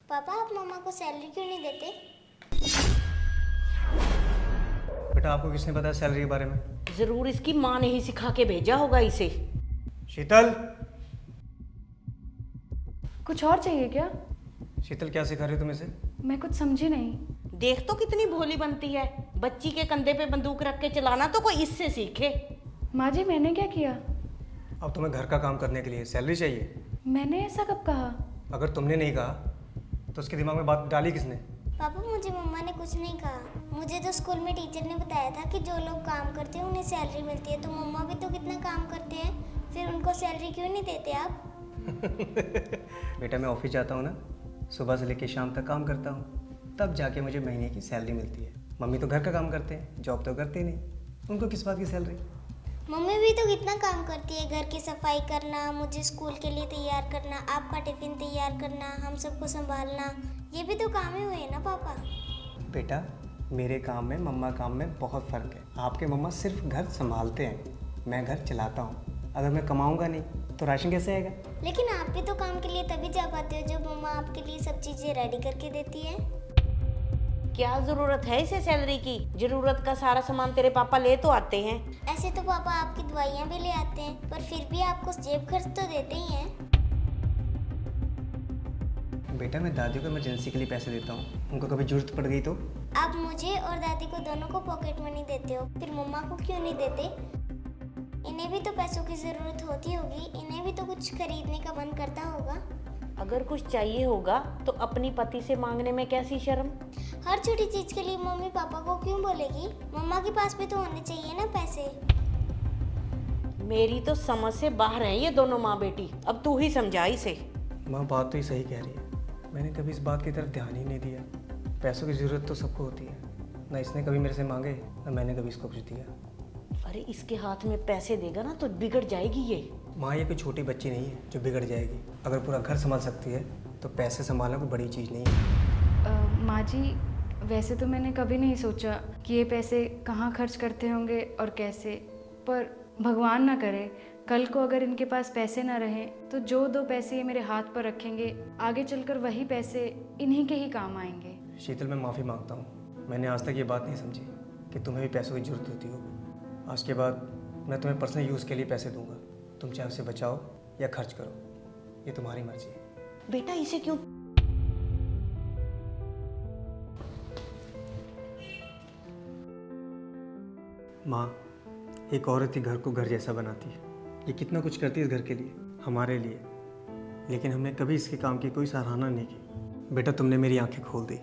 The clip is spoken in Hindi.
पापा आप मम्मा को सैलरी क्यों नहीं देते? बेटा आपको किसने बताया सैलरी के बारे में? जरूर इसकी माँ ने ही सिखा के भेजा होगा इसे। शीतल, कुछ और चाहिए क्या? शीतल क्या सिखा रही हो तुम इसे? मैं कुछ समझी नहीं। देख तो कितनी भोली बनती है। बच्ची के कंधे पे बंदूक रख के चलाना तो कोई इससे सीखे। माँ जी मैंने क्या किया? अब तुम्हें घर का काम करने के लिए सैलरी चाहिए? मैंने ऐसा कब कहा? अगर तुमने नहीं कहा तो उसके दिमाग में बात डाली किसने? पापा मुझे मम्मा ने कुछ नहीं कहा। मुझे तो स्कूल में टीचर ने बताया था कि जो लोग काम करते हैं उन्हें सैलरी मिलती है, तो मम्मा भी तो कितना काम करते हैं, फिर उनको सैलरी क्यों नहीं देते आप? बेटा मैं ऑफिस जाता हूँ ना, सुबह से लेकर शाम तक काम करता हूँ, तब जाके मुझे महीने की सैलरी मिलती है। मम्मी तो घर का काम करते हैं, जॉब तो करते नहीं, उनको किस बात की सैलरी? मम्मी भी तो कितना काम करती है, घर की सफाई करना, मुझे स्कूल के लिए तैयार करना, आपका टिफिन तैयार करना, हम सबको संभालना, ये भी तो काम ही हुए ना पापा। बेटा मेरे काम में मम्मा काम में बहुत फ़र्क है। आपके मम्मा सिर्फ घर संभालते हैं, मैं घर चलाता हूँ। अगर मैं कमाऊँगा नहीं तो राशन कैसे आएगा? लेकिन आप भी तो काम के लिए तभी जा पाते हो जब मम्मा आपके लिए सब चीज़ें रेडी करके देती है। क्या जरूरत है इसे सैलरी की? जरूरत का सारा सामान तेरे पापा ले तो आते हैं। ऐसे तो पापा आपकी दवाइयाँ भी ले आते हैं, पर फिर भी आपको जेब खर्च तो देते ही हैं। बेटा मैं दादी को इमरजेंसी के लिए पैसे देता हूँ, उनको कभी जरूरत पड़ गई तो? आप मुझे और दादी को दोनों को पॉकेट मनी देते हो, फिर मम्मा को क्यों नहीं देते? इन्हें भी तो पैसों की ज़रूरत होती होगी, इन्हें भी तो कुछ खरीदने का मन करता होगा। अगर कुछ चाहिए होगा तो अपनी पति से मांगने में कैसी शर्म? हर छोटी चीज़ के लिए मम्मी पापा को क्यों बोलेगी? मम्मा के पास भी तो होने चाहिए ना पैसे। मेरी तो समझ से बाहर है ये दोनों माँ बेटी। अब तू ही समझा इसे। माँ बात तो ही सही कह रही है, मैंने कभी इस बात की तरफ ध्यान ही नहीं दिया। पैसों की ज़रूरत तो सबको होती है, ना इसने कभी मेरे से मांगे ना मैंने कभी इसको कुछ दिया। अरे इसके हाथ में पैसे देगा ना तो बिगड़ जाएगी ये। माँ ये कोई छोटी बच्ची नहीं है जो बिगड़ जाएगी। अगर पूरा घर संभाल सकती है तो पैसे संभालना कोई बड़ी चीज़ नहीं है। माँ जी वैसे तो मैंने कभी नहीं सोचा कि ये पैसे कहाँ खर्च करते होंगे और कैसे, पर भगवान ना करे कल को अगर इनके पास पैसे ना रहें तो जो दो पैसे ये मेरे हाथ पर रखेंगे आगे चलकर वही पैसे इन्हीं के ही काम आएंगे। शीतल मैं माफ़ी मांगता हूँ, मैंने आज तक ये बात नहीं समझी कि तुम्हें भी पैसों की ज़रूरत होती होगी। आज के बाद मैं तुम्हें पर्सनल यूज़ के लिए पैसे दूंगा, तुम चाहे उसे बचाओ या खर्च करो, ये तुम्हारी मर्जी है। बेटा इसे क्यों? माँ एक औरत ही घर को घर जैसा बनाती है। ये कितना कुछ करती है इस घर के लिए, हमारे लिए, लेकिन हमने कभी इसके काम की कोई सराहना नहीं की। बेटा तुमने मेरी आंखें खोल दी।